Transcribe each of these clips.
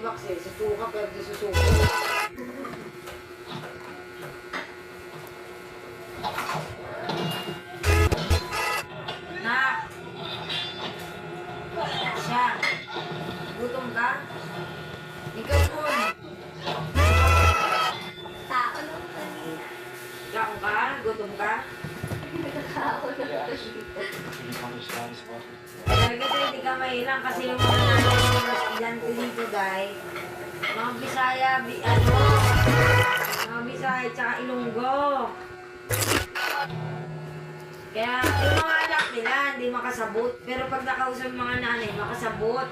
Max eh. Susuka pero di susuka. Nak! Siya! Gutom ka? Ikaw po. Tao lang kanina. Ikaw ka? Gutom ka? Nagkakao lang Yeah. dito. Talaga tayo hindi ka mahilang kasi yung mga nanay estudyante dito dahil mga Bisaya, mga Bisaya tsaka Ilonggo. Kaya yung mga anak nila hindi makasabot. Pero pag nakausap yung mga nanay, makasabot.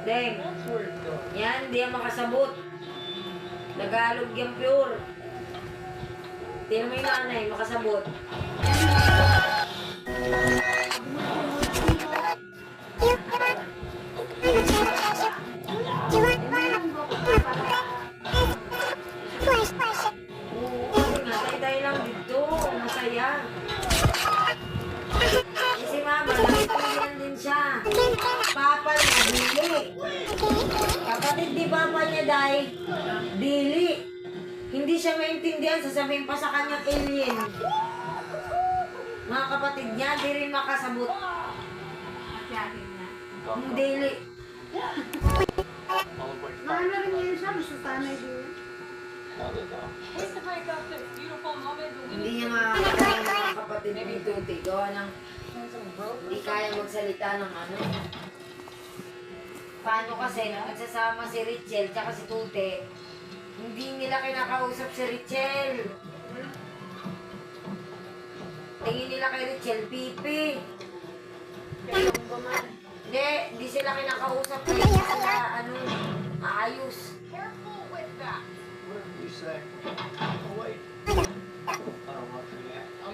Deng, yan, hindi yan makasabot. Nagalog yan pure. Tingnan mo yung nanay, makasabot. Oo, natay-tay lang dito. Masaya. Kasi mama, nagpilihan din siya. Papa niya, dili. Kapatid di papa niya, day, dili. Hindi siya maintindihan, sasabihin pa sa kanya alien. Mga kapatid niya, di rin makasabot. Dili. Mahal na rin yun siya, masasanay din. Hindi niya makakatayin mga kapatid ni Tuti. Gawa ng hindi kaya magsalita ng ano. Paano kasi, nagsasama si Richel tsaka si Tuti, hindi nila kinakausap si Richel. Tingin nila kay Richel, pipi. Hindi sila kinakausap kaya hindi sila, maayos.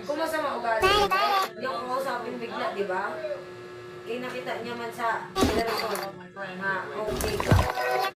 Kung masama ugali, yung kausapin bigla, di ba? Kaya nakita niya man sa telephone na okay ka.